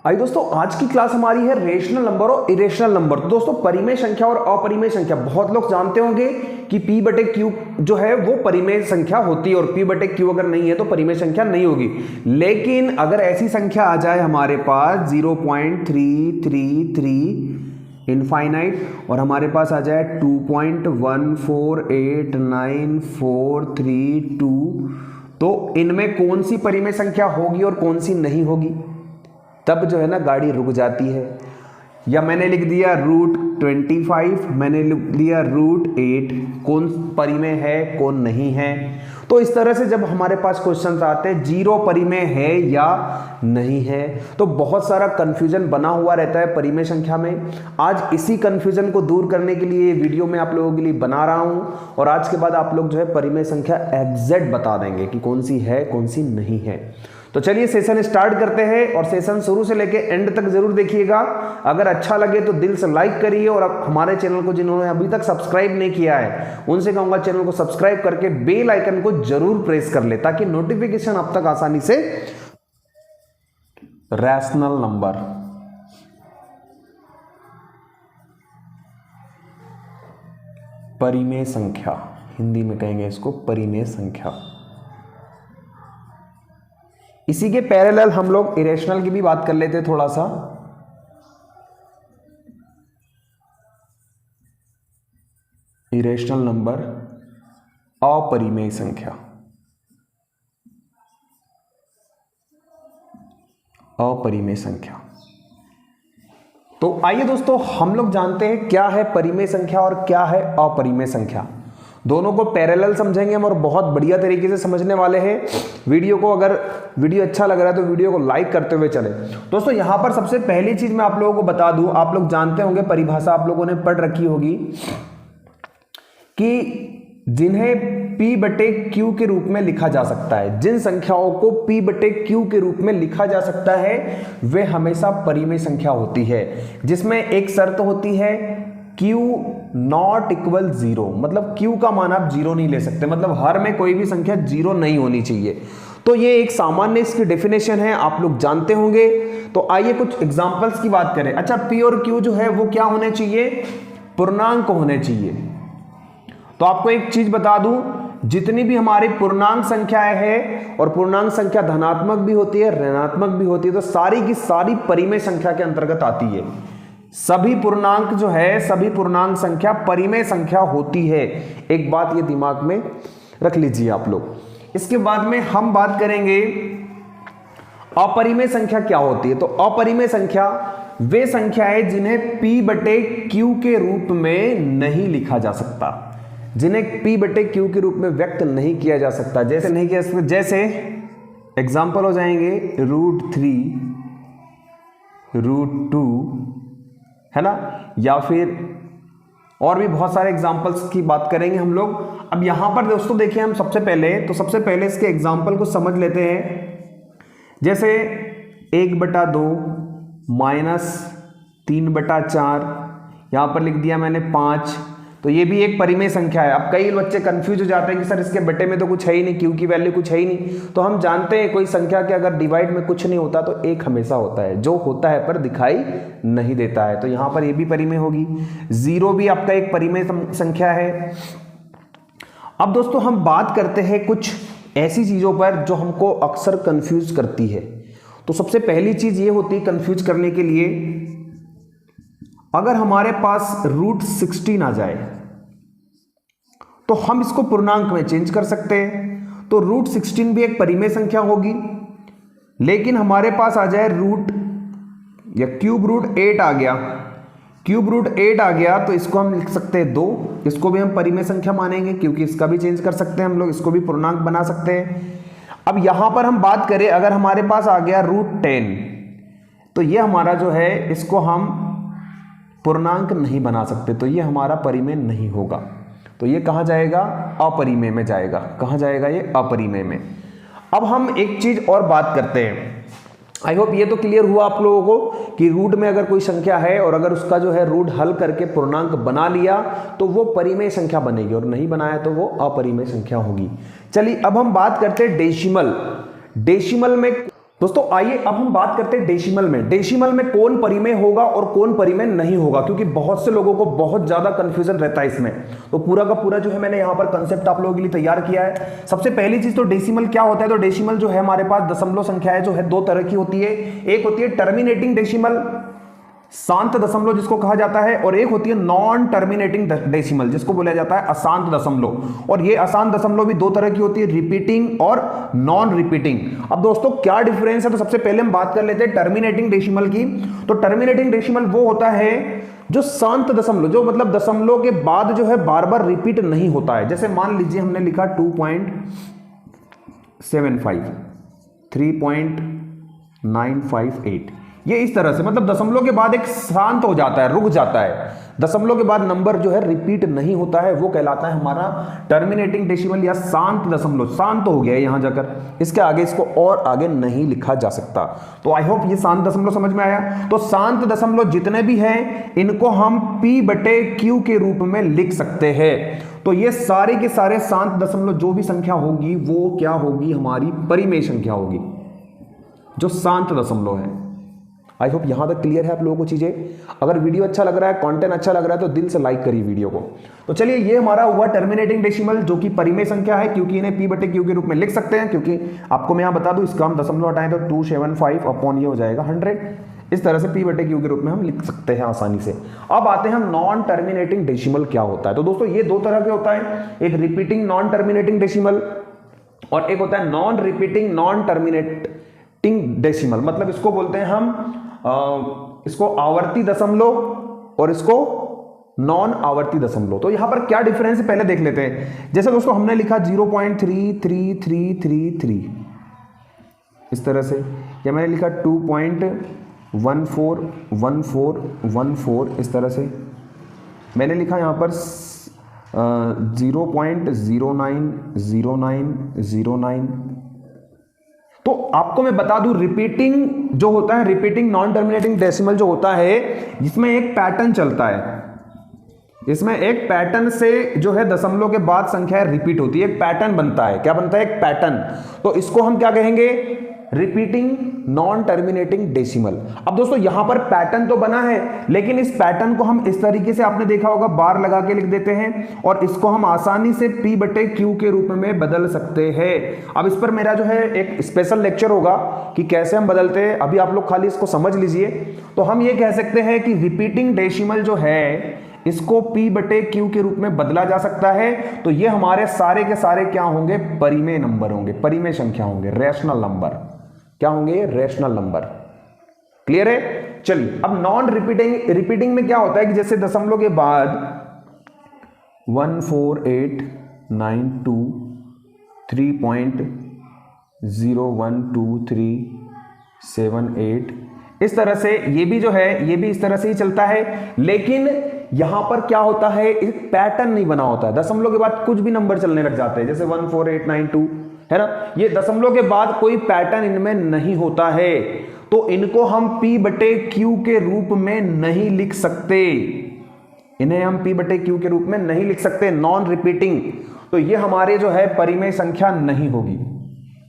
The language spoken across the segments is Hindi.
आइए दोस्तों, आज की क्लास हमारी है रेशनल नंबर और इरेशनल नंबर। तो दोस्तों परिमेय संख्या और अपरिमेय संख्या, बहुत लोग जानते होंगे कि p बटे क्यू जो है वो परिमेय संख्या होती है और p बटे क्यू अगर नहीं है तो परिमेय संख्या नहीं होगी। लेकिन अगर ऐसी संख्या आ जाए हमारे पास 0.333 इनफाइनाइट और हमारे पास आ जाए 2.14894332, तो इनमें कौन सी परिमेय संख्या होगी और कौन सी नहीं होगी, तब जो है ना गाड़ी रुक जाती है। या मैंने लिख दिया √25, मैंने लिख दिया √8, कौन परिमेय है कौन नहीं है। तो इस तरह से जब हमारे पास क्वेश्चंस आते हैं जीरो परिमेय है या नहीं है, तो बहुत सारा कंफ्यूजन बना हुआ रहता है परिमेय संख्या में। आज इसी कंफ्यूजन को दूर करने के लिए वीडियो मैं आप लोगों के लिए बना रहा हूं और आज के बाद आप लोग जो है परिमेय संख्या एग्जैक्ट बता देंगे कि कौन सी है कौन सी नहीं है। तो चलिए सेशन स्टार्ट करते हैं और सेशन शुरू से लेके एंड तक जरूर देखिएगा। अगर अच्छा लगे तो दिल से लाइक करिए और अब हमारे चैनल को जिन्होंने अभी तक सब्सक्राइब नहीं किया है उनसे कहूंगा चैनल को सब्सक्राइब करके बेल आइकन को जरूर प्रेस कर ले ताकि नोटिफिकेशन अब तक आसानी से। रैशनल नंबर, परिमेय संख्या, हिंदी में कहेंगे इसको परिमेय संख्या। इसी के पैरेलल हम लोग इरेशनल की भी बात कर लेते हैं थोड़ा सा। इरेशनल नंबर, अपरिमेय संख्या, अपरिमेय संख्या। तो आइए दोस्तों, हम लोग जानते हैं क्या है परिमेय संख्या और क्या है अपरिमेय संख्या। दोनों को पैरेलल समझेंगे हम और बहुत बढ़िया तरीके से समझने वाले हैं। वीडियो को अगर वीडियो अच्छा लग रहा है तो वीडियो को लाइक करते हुए चले। दोस्तों यहां पर सबसे पहली चीज मैं आप लोगों को बता दूं, आप लोग जानते होंगे, परिभाषा आप लोगों ने पढ़ रखी होगी कि जिन्हें p बटे q के रूप में लिखा जा सकता है, जिन संख्याओं को p बटे q के रूप में लिखा जा सकता है वे हमेशा परिमेय संख्या होती है, जिसमें एक शर्त होती है q नॉट इक्वल 0, मतलब q का मान आप 0 नहीं ले सकते, मतलब हर में कोई भी संख्या 0 नहीं होनी चाहिए। तो ये एक सामान्य इसकी डेफिनेशन है, आप लोग जानते होंगे। तो आइए कुछ एग्जांपल्स की बात करें। अच्छा, p और q जो है वो क्या होने चाहिए, पूर्णांक होने चाहिए। तो आपको एक चीज बता दूं, जितनी भी हमारी पूर्णांक संख्याएं हैं और पूर्णांक संख्या धनात्मक भी होती है ऋणात्मक भी होती है, तो सारी की सारी परिमेय संख्या के अंतर्गत आती है। सभी पूर्णांक जो है, सभी पूर्णांक संख्या परिमेय संख्या होती है। एक बात ये दिमाग में रख लीजिए आप लोग। इसके बाद में हम बात करेंगे अपरिमेय संख्या क्या होती है। तो अपरिमेय संख्या वे संख्याएं जिन्हें p बटे q के रूप में नहीं लिखा जा सकता, जिन्हें p बटे q के रूप में व्यक्त नहीं किया जा सकता। जैसे नहीं किया, जैसे एग्जाम्पल हो जाएंगे √3, √2, है ना, या फिर और भी बहुत सारे एग्जाम्पल्स की बात करेंगे हम लोग। अब यहां पर दोस्तों देखिए, हम सबसे पहले इसके एग्जाम्पल को समझ लेते हैं। जैसे 1/2 -3/4, यहां पर लिख दिया मैंने 5, तो ये भी एक परिमेय संख्या है। अब कई बच्चे कंफ्यूज हो जाते हैं कि सर इसके बटे में तो कुछ है ही नहीं, क्यू की वैल्यू कुछ है ही नहीं। तो हम जानते हैं कोई संख्या के अगर डिवाइड में कुछ नहीं होता तो एक हमेशा होता है, जो होता है पर दिखाई नहीं देता है। तो यहां पर ये भी परिमेय होगी। 0 भी आपका एक परिमेय संख्या है। अब दोस्तों हम बात करते हैं कुछ ऐसी चीजों पर जो हमको अक्सर कंफ्यूज करती है। तो सबसे पहली चीज ये होती है कंफ्यूज करने के लिए, अगर हमारे पास √16 आ जाए तो हम इसको पूर्णांक में चेंज कर सकते हैं। तो √16 भी एक परिमेय संख्या होगी। लेकिन हमारे पास आ जाए √8 आ गया, √8 आ गया, तो इसको हम लिख सकते हैं 2, इसको भी हम परिमेय संख्या मानेंगे क्योंकि इसका भी चेंज कर सकते हैं हम लोग, इसको भी पूर्णांक बना सकते हैं। अब यहां पर हम बात करें, अगर हमारे पास आ गया √10, तो ये हमारा जो है इसको हम पूर्णांक नहीं बना सकते, तो ये हमारा परिमेय नहीं होगा। तो ये कहां जाएगा, अपरिमेय में जाएगा। कहां जाएगा ये, अपरिमेय में। अब हम एक चीज और बात करते हैं। आई होप ये तो क्लियर हुआ आप लोगों को कि रूट में अगर कोई संख्या है और अगर उसका जो है रूट हल करके पूर्णांक बना लिया तो वो परिमेय संख्या बनेगी और नहीं बनाया तो वो अपरिमेय संख्या होगी। चलिए अब हम बात करते हैं डेसिमल। डेसिमल में दोस्तों आइए अब हम बात करते हैं डेसिमल में। डेसिमल में कौन परिमेय होगा और कौन परिमेय नहीं होगा, क्योंकि बहुत से लोगों को बहुत ज्यादा कंफ्यूजन रहता है इसमें। तो पूरा का पूरा जो है मैंने यहां पर कंसेप्ट आप लोगों के लिए तैयार किया है। सबसे पहली चीज तो डेसिमल क्या होता है। तो डेसिमल जो है हमारे पास दशमलव संख्या है जो है दो तरह की होती है। एक होती है टर्मिनेटिंग डेसिमल, शांत दशमलव जिसको कहा जाता है, और एक होती है नॉन टर्मिनेटिंग डेसिमल जिसको बोला जाता है अशांत दशमलव। और ये अशांत दशमलव भी दो तरह की होती है, रिपीटिंग और नॉन रिपीटिंग। अब दोस्तों क्या डिफरेंस है, तो सबसे पहले हम बात कर लेते हैं टर्मिनेटिंग डेसिमल की। तो टर्मिनेटिंग डेसिमल वो होता है जो शांत दशमलव, जो मतलब दशमलव के बाद जो है बार बार रिपीट नहीं होता है। जैसे मान लीजिए हमने लिखा 2.75, 3.958, ये इस तरह से मतलब दशमलव के बाद एक शांत हो जाता है, रुक जाता है, दशमलव के बाद नंबर जो है रिपीट नहीं होता है, वो कहलाता है हमारा टर्मिनेटिंग डेसिमल या शांत दशमलव। शांत हो गया है यहां जाकर, इसके आगे इसको और आगे नहीं लिखा जा सकता। तो आई होप ये शांत दशमलव समझ में आया। तो शांत दशमलव जितने भी हैं इनको हम P/Q के रूप में लिख सकते हैं। तो ये सारे के सारे शांत दशमलव जो भी संख्या होगी वो क्या होगी, हमारी परिमेय संख्या होगी, जो शांत दशमलव है। आई होप यहां तक क्लियर है आप लोगों को चीजें। अगर वीडियो अच्छा लग रहा है, कंटेंट अच्छा लग रहा है, तो दिल से लाइक करिए वीडियो को। तो चलिए ये हमारा हुआ टर्मिनेटिंग डेसिमल जो कि परिमेय संख्या है, क्योंकि इन्हें P/Q के रूप में लिख सकते हैं। क्योंकि आपको मैं यहां बता दूं, इसका हम दशमलव हटाएं तो 275 अपॉन ये हो जाएगा 100। इस तरह से P/Q के रूप में हम लिख सकते हैं आसानी से। अब आते हैं हम नॉन टर्मिनेटिंग डेसिमल क्या होता है। तो दोस्तों ये दो तरह के होता है, एक रिपीटिंग नॉन टर्मिनेटिंग डेसिमल और एक होता है non repeating non terminating decimal. मतलब इसको बोलते हैं हम इसको आवर्ती दशमलव और इसको नॉन आवर्ती दशमलव। तो यहां पर क्या डिफरेंस है पहले देख लेते हैं। जैसे दोस्तों हमने लिखा 0.33333 इस तरह से, या मैंने लिखा 2.141414 इस तरह से, मैंने लिखा यहां पर 0.090909। तो आपको मैं बता दूं रिपीटिंग जो होता है, रिपीटिंग नॉन टर्मिनेटिंग डेसिमल जो होता है, इसमें एक पैटर्न चलता है। इसमें एक पैटर्न से जो है दशमलव के बाद संख्या रिपीट होती है, एक पैटर्न बनता है। क्या बनता है? एक पैटर्न। तो इसको हम क्या कहेंगे? Repeating non terminating decimal. अब दोस्तों यहां पर पैटर्न तो बना है, लेकिन इस पैटर्न को हम इस तरीके से, आपने देखा होगा, बार लगा के लिख देते हैं और इसको हम आसानी से P/Q के रूप में बदल सकते हैं। अब इस पर मेरा जो है एक स्पेशल लेक्चर होगा कि कैसे हम बदलते हैं, अभी आप लोग खाली इसको समझ लीजिए। तो हम ये कह सकते हैं कि रिपीटिंग डेसिमल जो है इसको P/Q के रूप में बदला जा सकता है। तो ये हमारे सारे के सारे क्या होंगे? परिमेय नंबर होंगे, परिमेय संख्या होंगे, रेशनल नंबर। क्या होंगे? Rational number. क्लियर है? चलिए अब नॉन रिपीटिंग में क्या होता है कि जैसे दशमलव के बाद 14892 3.012378 इस तरह से, ये भी जो है ये भी इस तरह से ही चलता है। लेकिन यहां पर क्या होता है, एक पैटर्न नहीं बना होता है। दशमलव के बाद कुछ भी नंबर चलने लग जाते हैं, जैसे 14892 है ना, ये दशमलव के बाद कोई पैटर्न इनमें नहीं होता है। तो इनको हम P/Q के रूप में नहीं लिख सकते, इन्हें हम P/Q के रूप में नहीं लिख सकते, नॉन रिपीटिंग। तो ये हमारे जो है परिमेय संख्या नहीं होगी।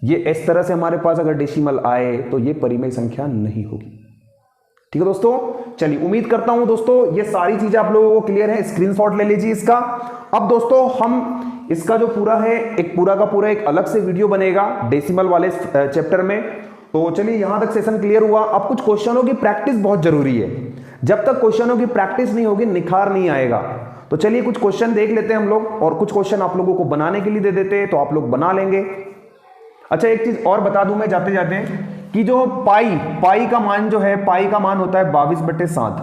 ये इस तरह से हमारे पास अगर डेसिमल आए तो ये परिमेय संख्या नहीं होगी। ठीक है दोस्तों, चलिए उम्मीद करता हूं दोस्तों ये सारी चीजें आप लोगों को क्लियर है। स्क्रीनशॉट ले लीजिए इसका। अब दोस्तों हम इसका जो पूरा है, एक पूरा का पूरा एक अलग से वीडियो बनेगा डेसिमल वाले चैप्टर में। तो चलिए यहां तक सेशन क्लियर हुआ। अब कुछ क्वेश्चनों की प्रैक्टिस बहुत जरूरी है। जब तक क्वेश्चनों की प्रैक्टिस नहीं होगी निखार नहीं आएगा। तो चलिए कुछ क्वेश्चन देख लेते हैं हम लोग, और कुछ क्वेश्चन आप लोगों को बनाने के लिए दे देते हैं, तो आप लोग बना लेंगे। अच्छा एक चीज और बता दूं मैं जाते जाते, कि जो पाई का मान जो है, पाई का मान होता है 22/7।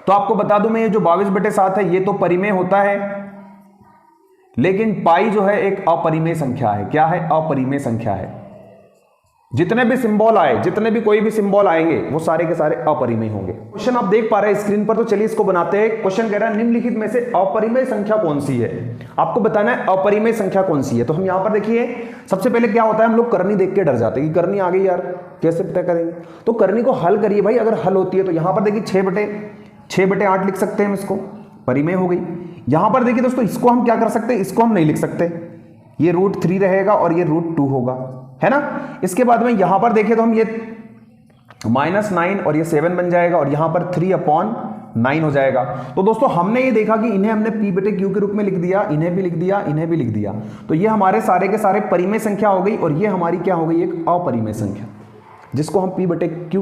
तो आपको बता दूं मैं, ये जो 22/7 है ये तो परिमेय होता है, लेकिन पाई जो है एक अपरिमेय संख्या है। क्या है? अपरिमेय संख्या है। जितने भी सिंबल आए, जितने भी कोई भी सिंबल आएंगे वो सारे के सारे अपरिमेय होंगे। क्वेश्चन आप देख पा रहे हैं स्क्रीन पर, तो चलिए इसको बनाते हैं। क्वेश्चन कह रहा है निम्नलिखित में से अपरिमेय संख्या कौन सी है। आपको बताना है अपरिमेय संख्या कौन सी है। तो हम यहां पर देखिए, सबसे पहले क्या होता है, हम लोग करनी देख के डर जाते हैं कि करनी आ गई यार, कैसे पता करेंगे। तो करनी को हल करिए भाई, अगर हल होती है तो यहां पर देखिए 6/8 लिख सकते हैं हम, इसको परिमेय हो गई। यहां पर देखिए दोस्तों, इसको हम क्या कर सकते हैं, इसको हम नहीं लिख सकते, ये √3 रहेगा और ये √2 होगा। है ना। इसके बाद में यहां पर देखें तो हम ये -9 और ये 7 बन जाएगा और यहां पर 3/9 हो जाएगा। तो दोस्तों हमने ये देखा कि इन्हें हमने p बटे q के रूप में लिख दिया, इन्हें भी लिख दिया, इन्हें भी लिख दिया। तो ये हमारे सारे के सारे परिमेय संख्या हो गई और ये हमारी क्या हो गई, एक अपरिमेय संख्या, जिसको हम p बटे q